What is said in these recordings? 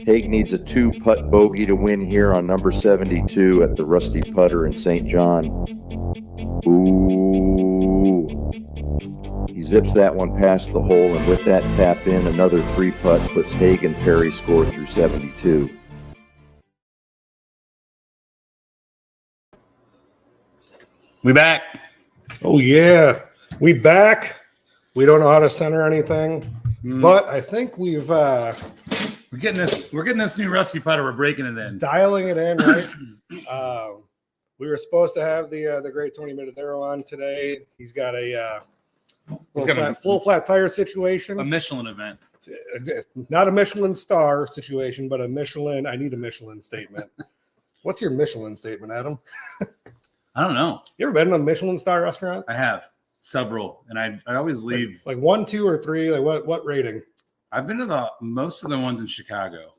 Haig needs a 2-putt bogey to win here on number 72 at the Rusty Putter in St. John. Ooh. He zips that one past the hole, and with that tap in, another 3-putt puts Haig and Perry score through 72. We back. Oh, yeah. We back. We don't know how to center anything, but I think we're getting this new Rusty Putter. We're breaking it in. Dialing it in, right? We were supposed to have the great Tony Tutone on today. He's got a full flat tire situation. A Michelin event. Not a Michelin star situation, but I need a Michelin statement. What's your Michelin statement, Adam? I don't know. You ever been in a Michelin star restaurant? I have several, and I always leave like 1, 2, or 3. Like what rating? I've been to most of the ones in Chicago,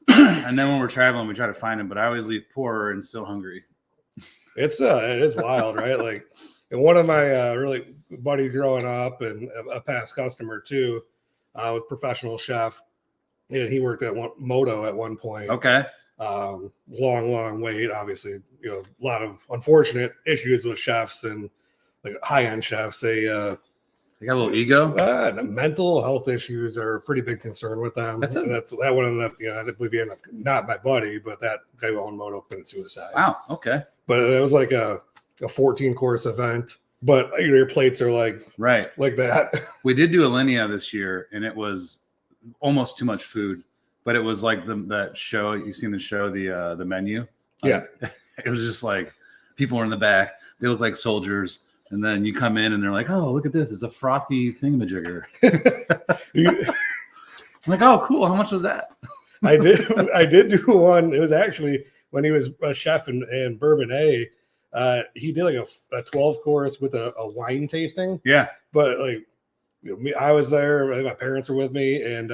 and then when we're traveling, we try to find them. But I always leave poorer and still hungry. It is wild, right? Like, and one of my really buddies growing up, and a past customer too, was professional chef, and he worked at Moto at one point. Okay. Long wait, obviously, a lot of unfortunate issues with chefs and like high-end chefs. They got a little ego. Mental health issues are a pretty big concern with them. That one ended up, I believe he ended up, not my buddy, but that guy who owned Moto committed suicide. Wow. Okay. But it was like a 14-course event, but your plates are like that. We did do Alinea this year, and it was almost too much food. But it was like that show. You've seen the show, the menu. Yeah. It was just like people were in the back. They look like soldiers. And then you come in and they're like, oh, look at this. It's a frothy thingamajigger. I'm like, oh, cool. How much was that? I did do one. It was actually when he was a chef in Bourbonnais. He did like a 12-course with a wine tasting. Yeah. But like I was there. My parents were with me, and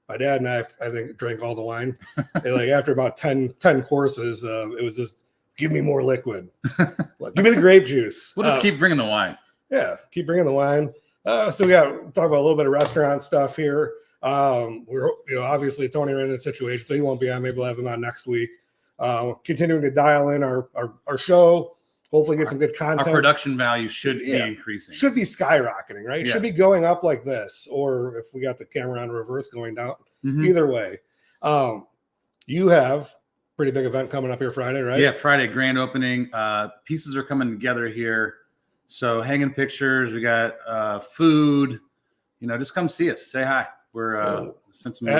my dad and I think, drank all the wine. And like after about 10 courses, it was just, give me more liquid. Like, give me the grape juice. We'll just keep bringing the wine. Yeah, keep bringing the wine. So we got to talk about a little bit of restaurant stuff here. We're obviously Tony ran in this situation, so he won't be on. Maybe we'll have him on next week. Continuing to dial in our show. Hopefully get some good content. Our production value should be increasing. Should be skyrocketing, right? Yes. Should be going up like this, or if we got the camera on reverse, going down. Mm-hmm. Either way. You have pretty big event coming up here Friday, right? Yeah, Friday, grand opening. Pieces are coming together here. So hanging pictures, we got food. Just come see us. Say hi. We're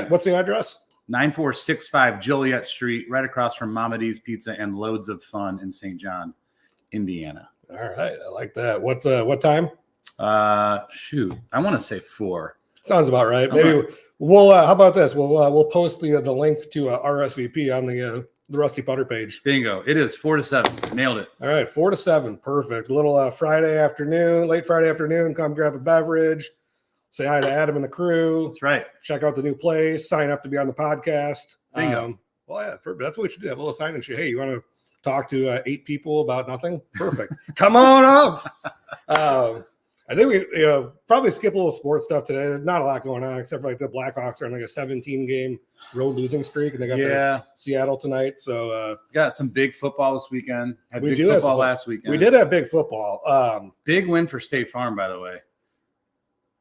what's the address? 9465 Joliet Street, right across from Mama D's Pizza and Loads of Fun in St. John, Indiana. All right, I like that. What time? Shoot, I want to say 4. Sounds about right. Maybe we'll. How about this? We'll post the link to RSVP on the Rusty Putter page. Bingo! It is 4 to 7. Nailed it. All right, 4 to 7. Perfect. Little Friday afternoon, late Friday afternoon. Come grab a beverage. Say hi to Adam and the crew. That's right. Check out the new place. Sign up to be on the podcast. Bingo. That's what we should do. Have a little sign and shit. Hey, you want to talk to 8 people about nothing? Perfect. Come on up. I think we probably skip a little sports stuff today. There's not a lot going on except for like the Blackhawks are on like a 17-game road losing streak, and they got Seattle tonight. So got some big football this weekend. We big football last weekend. We did have big football. Big win for State Farm, by the way.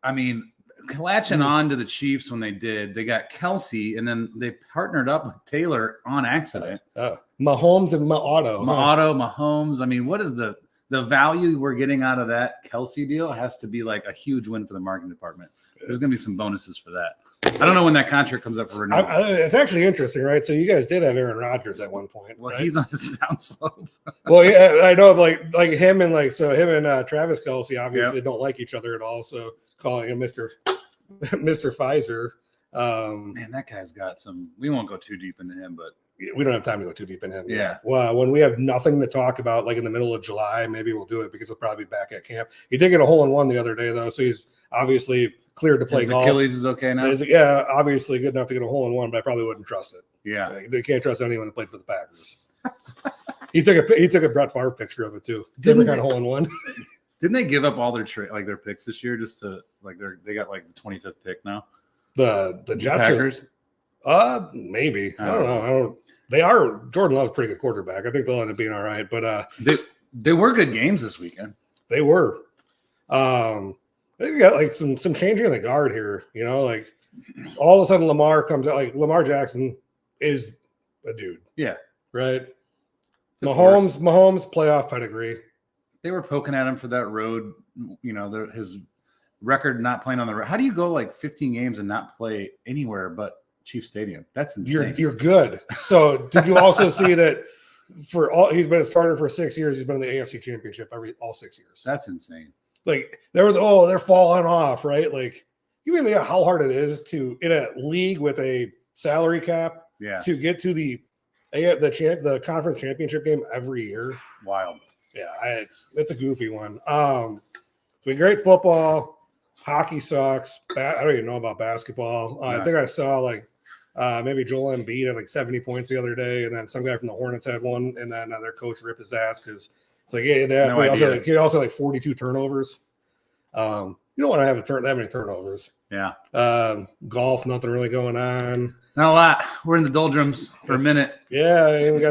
I mean, latching on to the Chiefs when they did, they got Kelsey, and then they partnered up with Taylor on accident. Mahomes and Mahomes. I mean, what is the value we're getting out of that Kelsey deal? Has to be like a huge win for the marketing department. There's going to be some bonuses for that. I don't know when that contract comes up for renewal. It's actually interesting, right? So you guys did have Aaron Rodgers at one point. Well, right? He's on his down slope. Well, yeah, I know. Like him and Travis Kelsey obviously don't like each other at all. So calling him Mr. Pfizer. Man, that guy's got some. We won't go too deep into him, but we don't have time to go too deep in him. Yeah. Well, when we have nothing to talk about, like in the middle of July, maybe we'll do it because he'll probably be back at camp. He did get a hole-in-one the other day, though, so he's obviously cleared to play golf. Achilles is okay now? Yeah, obviously good enough to get a hole-in-one, but I probably wouldn't trust it. Yeah. You can't trust anyone that played for the Packers. He took a Brett Favre picture of it, too. Different kind of hole-in-one. Didn't they give up all their their picks this year just to they got like the 25th pick now? The Jets Packers. Maybe. I don't know. Jordan Love's a pretty good quarterback. I think they'll end up being all right. But they were good games this weekend. They were. They got like some changing in the guard here. You know, like all of a sudden Lamar comes out. Like Lamar Jackson is a dude. Yeah. Right. Mahomes playoff pedigree. They were poking at him for that road. You know, his record not playing on the road. How do you go like 15 games and not play anywhere but Chiefs Stadium? That's insane. You're good. So did you also see that he's been a starter for 6 years? He's been in the AFC Championship all 6 years. That's insane. Like they're falling off, right? Like you mean how hard it is to in a league with a salary cap, to get to the conference championship game every year. Wild. Yeah, it's a goofy one. It's been great football. Hockey sucks. I don't even know about basketball. I think I saw like maybe Joel Embiid had like 70 points the other day, and then some guy from the Hornets had one, and then their coach ripped his ass because it's like, yeah, he also had like 42 turnovers. You don't want to have that many turnovers. Yeah. Golf, nothing really going on. Not a lot. We're in the doldrums for a minute. Yeah, and we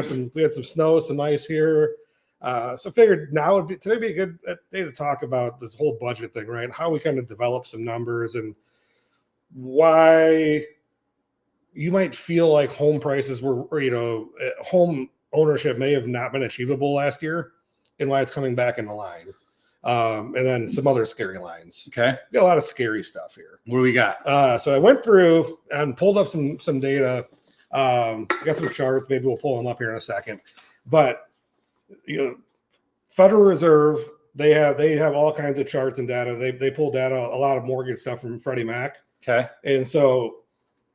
had some snow, some ice here. So I figured today would be a good day to talk about this whole budget thing, right? How we kind of develop some numbers and why you might feel like home prices home ownership may have not been achievable last year and why it's coming back into line. And then some other scary lines. Okay. We got a lot of scary stuff here. What do we got? So I went through and pulled up some data. Got some charts. Maybe we'll pull them up here in a second. But Federal Reserve, they have all kinds of charts and data. They pull data, a lot of mortgage stuff from Freddie Mac. Okay. And so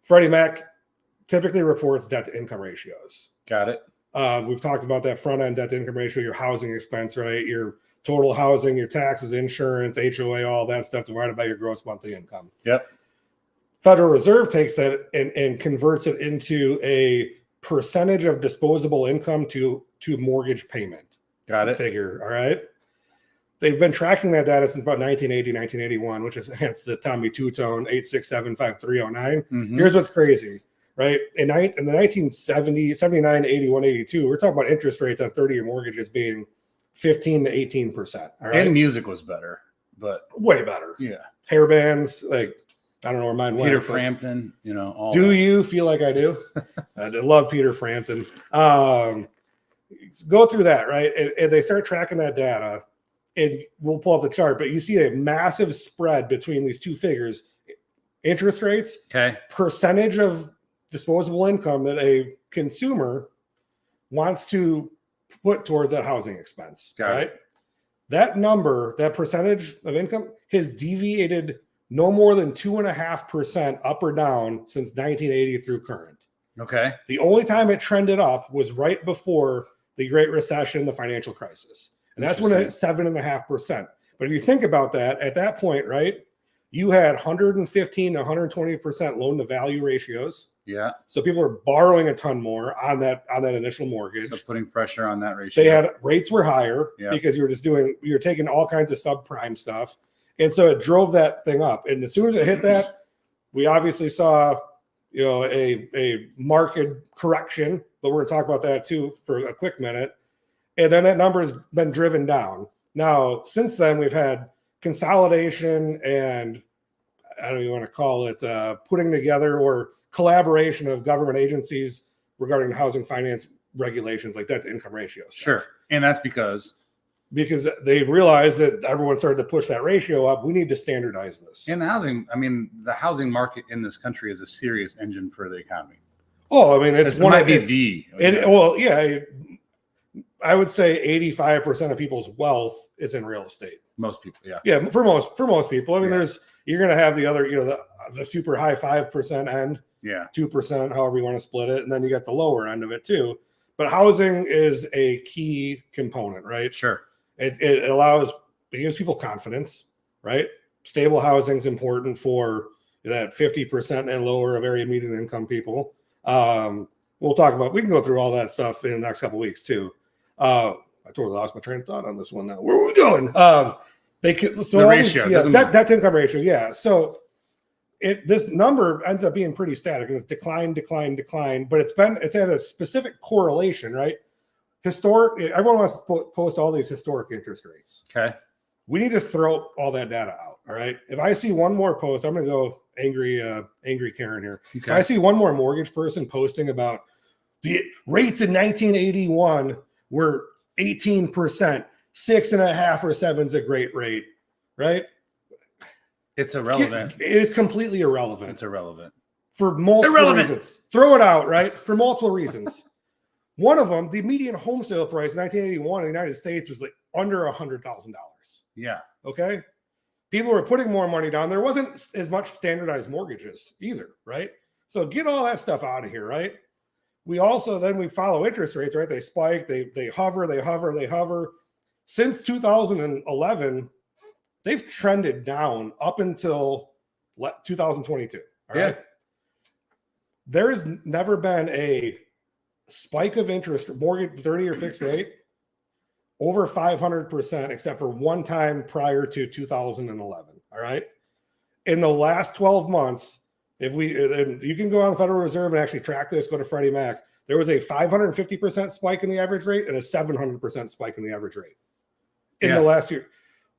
Freddie Mac typically reports debt to income ratios. Got it. We've talked about that front end debt to income ratio, your housing expense, right? Your total housing, your taxes, insurance, HOA, all that stuff divided by your gross monthly income. Yep. Federal Reserve takes that and converts it into a percentage of disposable income to mortgage payment. Got it. Figure. All right. They've been tracking that data since about 1980, 1981, which is hence the Tommy Tutone 8675309. Mm-hmm. Here's what's crazy, right? In the 1970s, 79, 81, 82, we're talking about interest rates on 30-year mortgages being 15 to 18%. All right. And music was better, but way better. Yeah. Hair bands, like I don't know where mine went. Peter Frampton, all do that. you feel like I do? I love Peter Frampton. Go through that, right? And they start tracking that data, and we'll pull up the chart, but you see a massive spread between these two figures. Interest rates, okay, percentage of disposable income that a consumer wants to put towards that housing expense. Got it. That number, that percentage of income has deviated no more than 2.5% up or down since 1980 through current. Okay. The only time it trended up was right before the Great Recession, the financial crisis. And that's when it hit 7.5%. But if you think about that, at that point, right, you had 115 to 120% loan to value ratios. Yeah. So people were borrowing a ton more on that initial mortgage. So putting pressure on that ratio. They had rates were higher because you're taking all kinds of subprime stuff. And so it drove that thing up. And as soon as it hit that, we obviously saw, a market correction, but we're going to talk about that too for a quick minute. And then that number has been driven down. Now, since then, we've had consolidation and I don't even want to call it putting together or collaboration of government agencies regarding housing finance regulations like that to income ratios. Sure. And that's because they realized that everyone started to push that ratio up. We need to standardize this. And the housing market in this country is a serious engine for the economy. Oh, I mean, it's one might of be the. I would say 85% of people's wealth is in real estate. Most people, yeah. Yeah, for most people. I mean, you're going to have the other, the super high 5% end. Yeah. 2%, however you want to split it, and then you got the lower end of it too. But housing is a key component, right? Sure. It gives people confidence, right? Stable housing is important for that 50% and lower of area median income people. We can go through all that stuff in the next couple of weeks too. I totally lost my train of thought on this one now. Where are we going? The ratio. Debt to income ratio. Yeah. So this number ends up being pretty static, and it's decline, but it's had a specific correlation, right? Everyone wants to post all these historic interest rates. Okay. We need to throw all that data out. All right. If I see one more post, I'm going to go angry Karen here. Okay. If I see one more mortgage person posting about the rates in 1981 were 18%, 6.5 or 7 is a great rate, right? It's irrelevant. It is completely irrelevant. It's irrelevant. For multiple reasons. Throw it out, right? For multiple reasons. One of them, the median home sale price in 1981 in the United States was like under $100,000. Yeah. Okay. People were putting more money down. There wasn't as much standardized mortgages either, right? So get all that stuff out of here, right? We follow interest rates, right? They spike, they hover. Since 2011, they've trended down up until 2022. All right. There's never been a spike of interest mortgage 30-year fixed rate over 500%, except for one time prior to 2011. All right. In the last 12 months, you can go on the Federal Reserve and actually track this, go to Freddie Mac. There was a 550% spike in the average rate and a 700% spike in the average rate in the last year.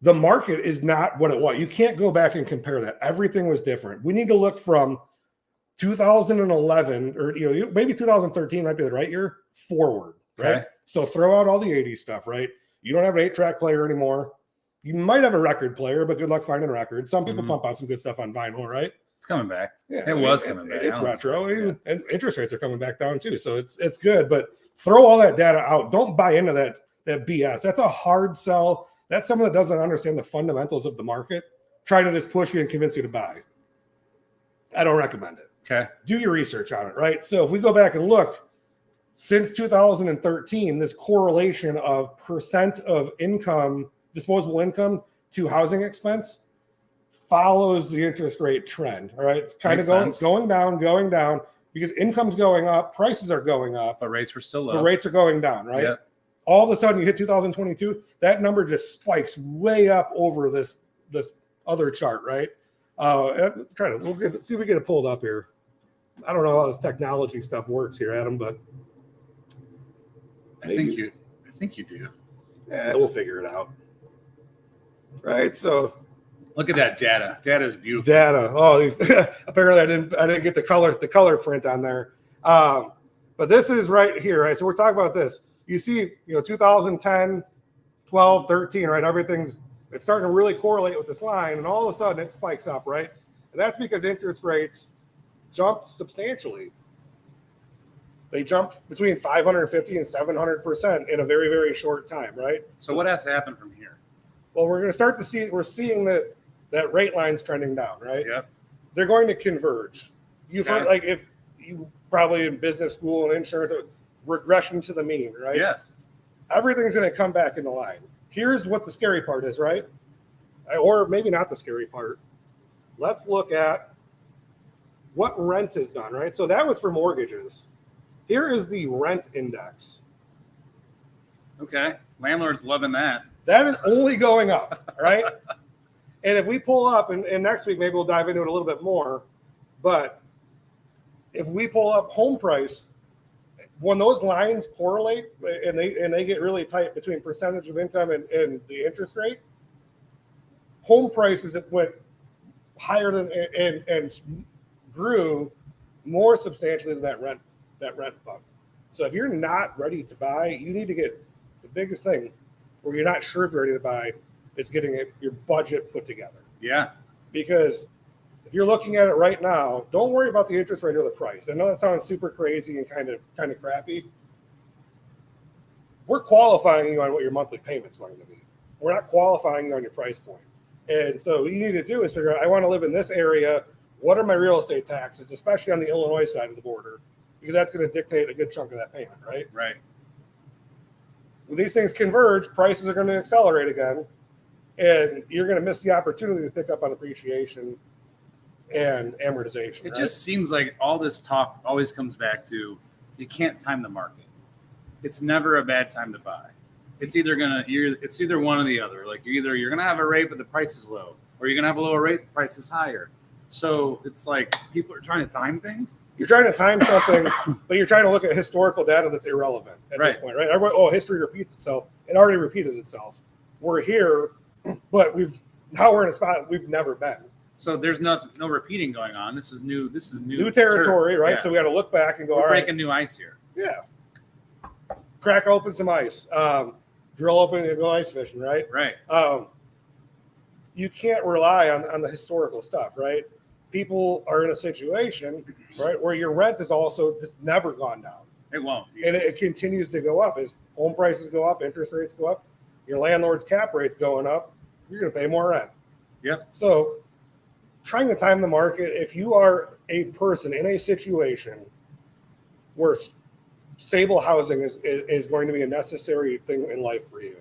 The market is not what it was. You can't go back and compare that. Everything was different. We need to look from 2011 or maybe 2013 might be the right year forward, right? Okay. So throw out all the 80s stuff, right? You don't have an 8-track player anymore. You might have a record player, but good luck finding records. Some people pump out some good stuff on vinyl, right? It's coming back. Yeah, it was coming back. It's retro, and interest rates are coming back down too. So it's good, but throw all that data out. Don't buy into that BS. That's a hard sell. That's someone that doesn't understand the fundamentals of the market, trying to just push you and convince you to buy. I don't recommend it. Okay. Do your research on it, right? So if we go back and look, since 2013, this correlation of percent of income, disposable income to housing expense follows the interest rate trend. All right. It's kind of going down because income's going up, prices are going up. But rates were still low. The rates are going down, right? Yeah. All of a sudden you hit 2022, that number just spikes way up over this other chart, right? We'll see if we get it pulled up here. I don't know how this technology stuff works here, Adam, but I think you do. Yeah, we'll figure it out. Right. So look at that data. Data is beautiful. Data. Oh, these apparently I didn't get the color print on there. But this is right here, right? So we're talking about this. You see, 2010, 12, 13, right? It's starting to really correlate with this line, and all of a sudden it spikes up, right? And that's because interest rates jumped substantially. They jumped between 550 and 700% in a very, very short time, right? So what has to happen from here? Well, we're seeing that rate line's trending down, right? Yep. They're going to converge. You've heard, like, if you probably in business school and insurance, regression to the mean, right? Yes. Everything's going to come back into line. Here's what the scary part is, right? Or maybe not the scary part. Let's look at what rent is done, right? So that was for mortgages. Here is the rent index. Okay. Landlord's loving that. That is only going up, right? And if we pull up, and next week maybe we'll dive into it a little bit more, but if we pull up home price, when those lines correlate and they get really tight between percentage of income and the interest rate, home prices went higher than and grew more substantially than that rent bump. So if you're not ready to buy, you need to get the biggest thing where you're not sure if you're ready to buy is getting your budget put together. Yeah. Because if you're looking at it right now, don't worry about the interest rate or the price. I know that sounds super crazy and kind of crappy. We're qualifying you on what your monthly payment's going to be. We're not qualifying you on your price point. And so what you need to do is figure out, I want to live in this area. What are my real estate taxes, especially on the Illinois side of the border? Because that's going to dictate a good chunk of that payment, right? Right. When these things converge, prices are going to accelerate again, and you're going to miss the opportunity to pick up on appreciation and amortization. It just seems like all this talk always comes back to you can't time the market. It's never a bad time to buy. It's either one or the other. Like you're gonna have a rate, but the price is low, or you're gonna have a lower rate, the price is higher. So it's like people are trying to time things. You're trying to time something, but you're trying to look at historical data that's irrelevant at this point, right? Everyone, history repeats itself. It already repeated itself. We're here, but now we're in a spot we've never been. So there's no repeating going on. This is new. This is new territory, turf. right? Yeah. So we got to look back and go, We're breaking new ice here. Yeah. Crack open some ice. Drill open and go ice fishing, right? Right. You can't rely on the historical stuff, right? People are in a situation, right, where your rent is also just never gone down. It won't. And it continues to go up as home prices go up, interest rates go up, your landlord's cap rate's going up, you're going to pay more rent. Yep. So trying to time the market, if you are a person in a situation where stable housing is going to be a necessary thing in life for you,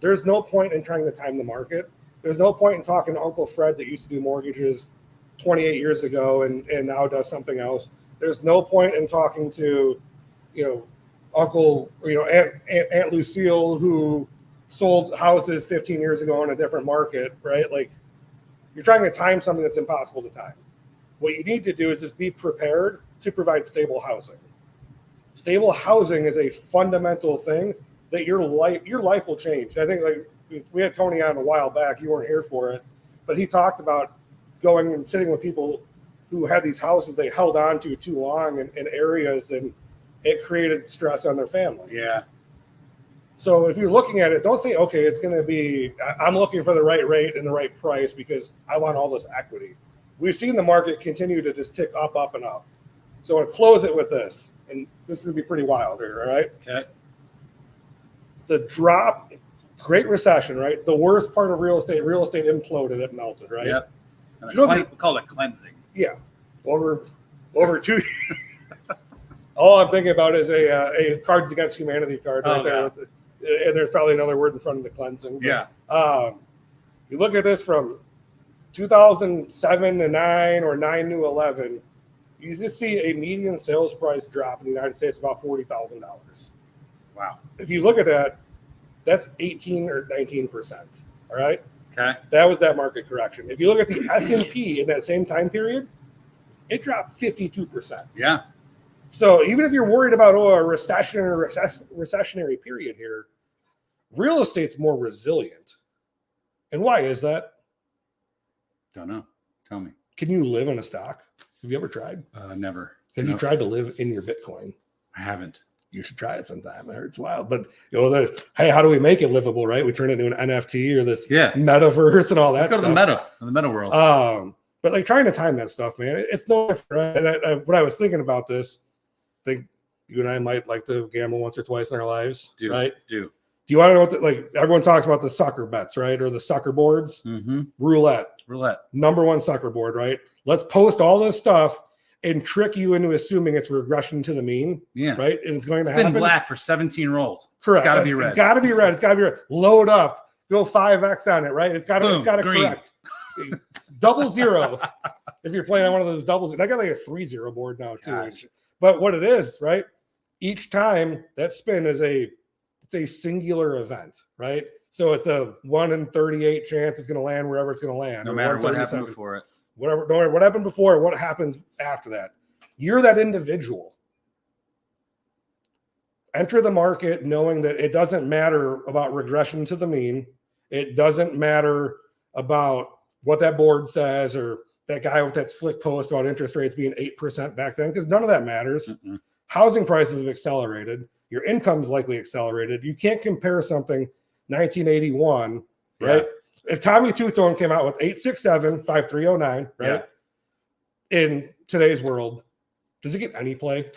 there's no point in trying to time the market. There's no point in talking to Uncle Fred that used to do mortgages 28 years ago and now does something else. There's no point in talking to, Uncle, Aunt Lucille, who sold houses 15 years ago in a different market, right? Like, you're trying to time something that's impossible to time. What you need to do is just be prepared to provide stable housing. Stable housing is a fundamental thing that your life will change. I think, like, we had Tony on a while back. You weren't here for it, but he talked about going and sitting with people who had these houses they held on to too long in areas that it created stress on their family. Yeah. So if you're looking at it, don't say, okay, it's going to be, I'm looking for the right rate and the right price because I want all this equity. We've seen the market continue to just tick up and up. So I'm going to close it with this, and this is going to be pretty wild here, all right? Okay. The drop, Great Recession, right? The worst part of real estate imploded, it melted, right? Yep. We call it cleansing. Yeah. Over 2 All I'm thinking about is a Cards Against Humanity card right there. And there's probably another word in front of the cleansing. But, you look at this from 2007 to 9 or 9 to 11, you just see a median sales price drop in the United States about $40,000. Wow. If you look at that, that's 18 or 19%. All right. Okay. That was that market correction. If you look at the S&P in that same time period, it dropped 52%. Yeah. So even if you're worried about a recession or recessionary period here, real estate's more resilient. And why is that? Don't know. Tell me. Can you live in a stock? Have you ever tried? Never. Have you tried to live in your Bitcoin? I haven't. You should try it sometime. I heard it's wild. But there's, hey, how do we make it livable, right? We turn it into an NFT or this metaverse and all that stuff. Go to the meta world. But like trying to time that stuff, man, it's no different. And when I was thinking about this, I think you and I might like to gamble once or twice in our lives, right? Do you want to know what like everyone talks about the sucker bets, right? Or the sucker boards? Mm-hmm. Roulette. Number one sucker board, right? Let's post all this stuff and trick you into assuming it's regression to the mean. Yeah. Right. And it's going to happen. It's been black for 17 rolls. Correct. It's got to be red. It's got to be red. It's got to be red. Load up. Go 5x on it, right? It's got to correct. 00 if you're playing on one of those doubles. I got like a 3-0 board now too. Gosh. But what it is, right? Each time that spin is it's a singular event, right? So it's a 1 in 38 chance it's going to land wherever it's going to land. No matter what happened before it. No matter what happened before, what happens after that. You're that individual. Enter the market knowing that it doesn't matter about regression to the mean. It doesn't matter about what that board says or that guy with that slick post about interest rates being 8% back then, because none of that matters. Mm-mm. Housing prices have accelerated. Your income's likely accelerated. You can't compare something 1981, right? If Tommy Tutone came out with 867-5309, right? Yeah. In today's world, does it get any play?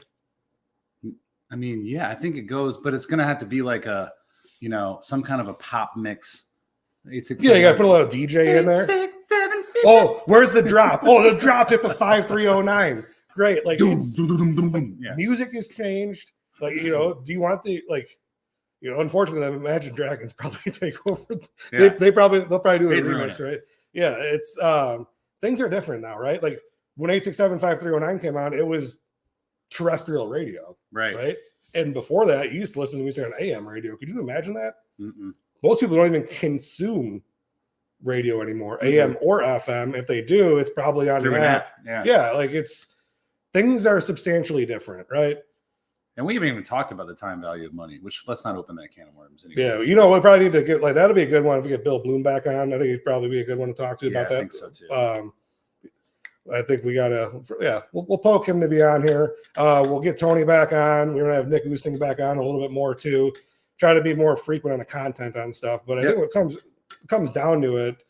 I mean, yeah, I think it goes, but it's going to have to be like a, some kind of a pop mix. You got to put a little DJ in there. 6, 7, oh, where's the drop? Oh, the drop hit the 5309. Great. Like, music has changed. Like, do you want the, unfortunately, the Imagine Dragons probably take over. Yeah. They'll probably do a remix, right? Yeah, it's things are different now, right? Like when 867-5309 came out, it was terrestrial radio, right? And before that, you used to listen to music on AM radio. Could you imagine that? Mm-mm. Most people don't even consume radio anymore, Mhm. AM or FM. If they do, it's probably on Through an an app. app. Yeah. Yeah, like things are substantially different, right? And we haven't even talked about the time value of money, which let's not open that can of worms. Anyways. Yeah, you know, we probably need to get like that'll be a good one if we get Bill Bloom back on. I think he'd probably be a good one to talk to about that. I think so too. I think we gotta, we'll poke him to be on here. We'll get Tony back on. We're gonna have Nick Oosting back on a little bit more too. Try to be more frequent on the content on stuff. But I think what comes down to it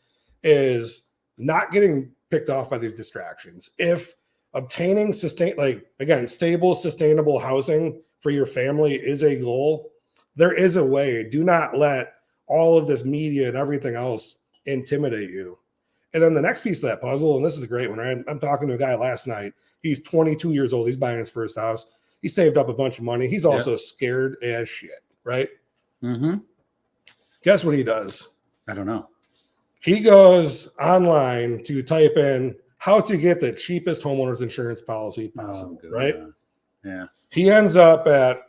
is not getting picked off by these distractions. If obtaining stable, sustainable housing for your family is a goal, there is a way. Do not let all of this media and everything else intimidate you. And then the next piece of that puzzle, and this is a great one, right? I'm talking to a guy last night. He's 22 years old. He's buying his first house. He saved up a bunch of money. He's also scared as shit, right? Mm-hmm. Guess what he does? I don't know. He goes online to type in how to get the cheapest homeowners insurance policy possible, right? Yeah. He ends up at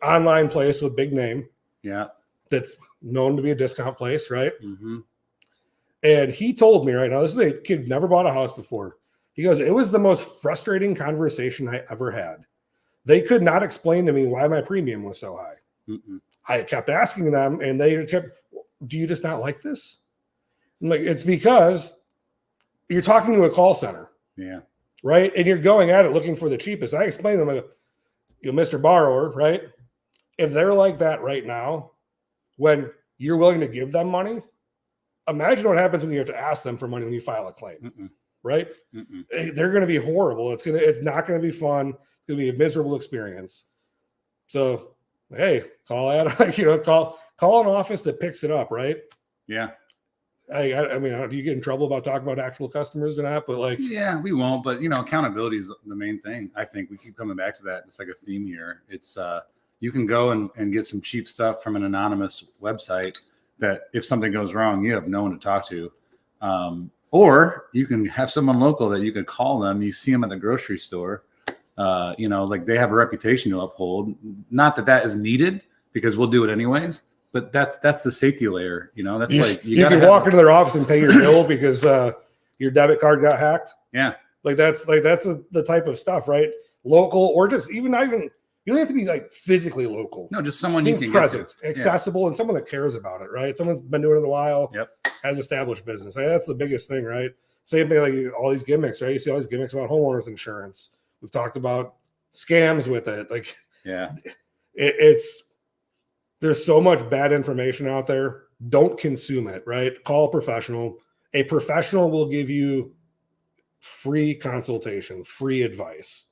online place with big name. Yeah. That's known to be a discount place, right? Mm-hmm. And he told me right now, this is a kid who never bought a house before. He goes, it was the most frustrating conversation I ever had. They could not explain to me why my premium was so high. Mm-mm. I kept asking them, and they kept, do you just not like this? I'm like, it's because you're talking to a call center. Yeah. Right. And you're going at it looking for the cheapest. I explained to them, Mr. Borrower, right? If they're like that right now, when you're willing to give them money, imagine what happens when you have to ask them for money when you file a claim. Mm-mm. Right? Mm-mm. They're going to be horrible. It's not going to be fun. It's going to be a miserable experience. So, hey, call an office that picks it up, right? Yeah. I mean, do you get in trouble about talking about actual customers or not? But yeah, we won't. But accountability is the main thing. I think we keep coming back to that. It's like a theme here. It's you can go and get some cheap stuff from an anonymous website that if something goes wrong, you have no one to talk to. Or you can have someone local that you could call them. You see them at the grocery store. Like they have a reputation to uphold. Not that is needed because we'll do it anyways. But that's the safety layer, That's you can walk into their office and pay your bill because your debit card got hacked. Yeah, that's the type of stuff, right? Local or just even not even. You don't have to be like physically local. No, just someone being you can present, get to. accessible, and someone that cares about it, right? Someone's been doing it a while. Yep, has established business. That's the biggest thing, right? Same thing like all these gimmicks, right? You see all these gimmicks about homeowners insurance. We've talked about scams with it. Like, yeah, it's. There's so much bad information out there. Don't consume it, right? Call a professional. A professional will give you free consultation, free advice,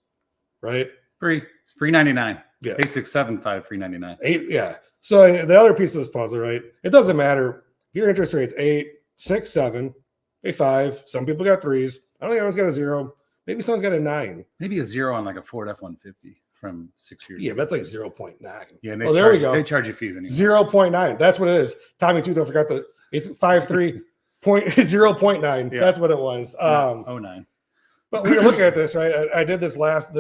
right? Free 99. Yeah. 8675 free 99. Yeah. So the other piece of this puzzle, right? It doesn't matter if your interest rate's 8, 6, 7, a 5. Some people got 3s. I don't think everyone's got a 0. Maybe someone's got a 9. Maybe a 0 on like a Ford F-150. From 6 years. Yeah, but that's like 0.9. Yeah, there we go. They charge you fees anyway. 0.9. That's what it is. Tommy Tutone forgot it's 53.0.9. Yeah. That's what it was. 09. But we were looking at this, right? I did this last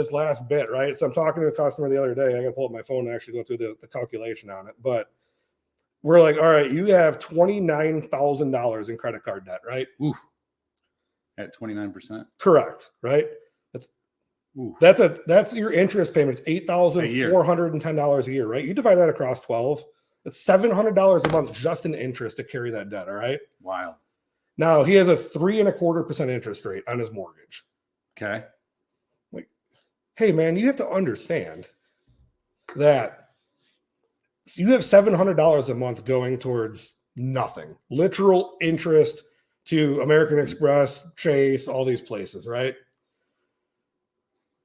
bit, right? So I'm talking to a customer the other day. I got to pull up my phone and actually go through the calculation on it. But we're like, all right, you have $29,000 in credit card debt, right? Ooh. At 29%. Correct, right? That's your interest payments, $8,410 a year, right? You divide that across 12, it's $700 a month just in interest to carry that debt. All right. Wow. Now he has a 3.25% interest rate on his mortgage. Okay. Like, hey man, you have to understand that you have $700 a month going towards nothing, literal interest to American Express, Chase, all these places, right?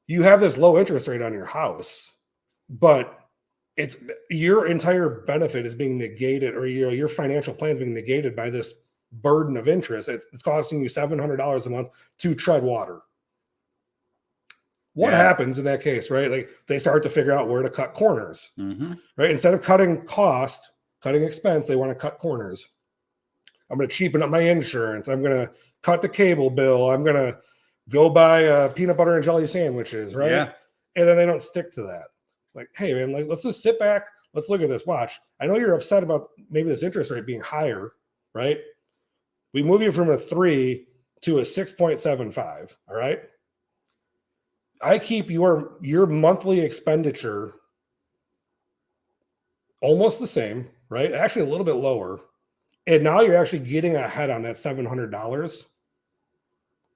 You have this low interest rate on your house, but it's your entire benefit is being negated, or your financial plan is being negated by this burden of interest. It's costing you $700 a month to tread water. What happens in that case, right? Like they start to figure out where to cut corners, right? Instead of cutting cost, cutting expense, they want to cut corners. I'm going to cheapen up my insurance. I'm going to cut the cable bill. I'm going to go buy peanut butter and jelly sandwiches, right? Yeah. And then they don't stick to that. Like, hey, man, like, let's just sit back. Let's look at this. Watch. I know you're upset about maybe this interest rate being higher, right? We move you from a 3 to a 6.75. All right. I keep your monthly expenditure almost the same, right? Actually, a little bit lower. And now you're actually getting ahead on that $700.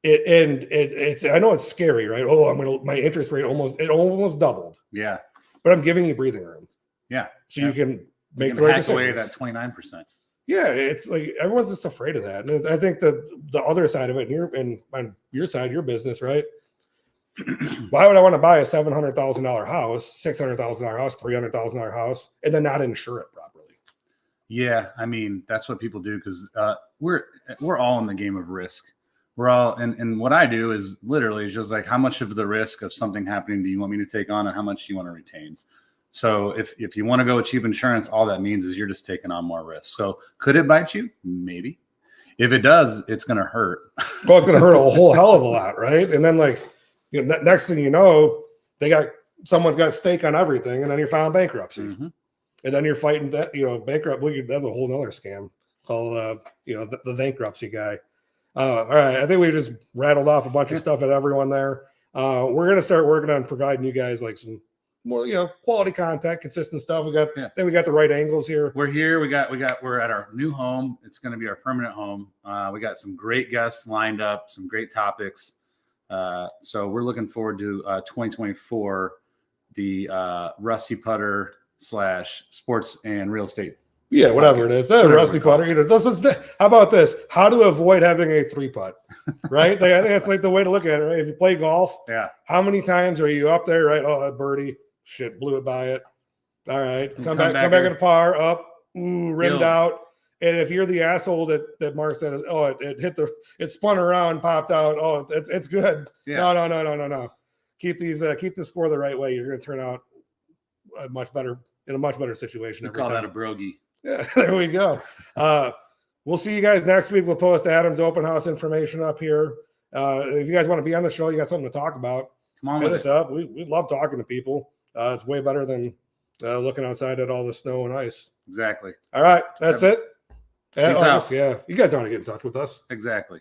It's I know it's scary, right? Oh, my interest rate almost doubled. Yeah. But I'm giving you breathing room. Yeah. So you can make you the right hack away decisions. that 29%. Yeah, it's like everyone's just afraid of that. And I think the other side of it, and on your side, your business, right? Why would I want to buy a $700,000 house, $600,000 house, $300,000 house, and then not insure it properly? Yeah, I mean that's what people do because we're all in the game of risk. We're all and what I do is literally just like how much of the risk of something happening do you want me to take on, and how much do you want to retain? So if you want to go with cheap insurance, all that means is you're just taking on more risk. So could it bite you? Maybe. If it does, it's going to hurt. Well, it's going to hurt a whole hell of a lot, right? And then next thing you know, someone's got a stake on everything, and then you're filing bankruptcy. Mm-hmm. And then you're fighting that, bankrupt. That's a whole nother scam called, the bankruptcy guy. All right. I think we just rattled off a bunch of stuff at everyone there. We're going to start working on providing you guys like some more, quality content, consistent stuff. We got the right angles here. We're here. We're at our new home. It's going to be our permanent home. We got some great guests lined up, some great topics. So we're looking forward to 2024, the Rusty Putter / sports and real estate. Yeah, whatever it is. Rusty putter. How about this? How to avoid having a 3-putt, right? I think that's like the way to look at it. Right? If you play golf, how many times are you up there, right? Oh, birdie, shit, blew it by it. All right, come back at a par, up, rimmed out. And if you're the asshole that Mark said, oh, it spun around, popped out. Oh, it's good. Yeah. No. Keep the score the right way. You're going to turn out in a much better situation. We call that a brogie. Yeah, there we go. We'll see you guys next week. We'll post Adam's open house information up here. If you guys want to be on the show, you got something to talk about, come on, hit us up. We love talking to people. It's way better than looking outside at all the snow and ice. Exactly. All right, that's it. Peace out. Yeah, you guys know how to get in touch with us. Exactly.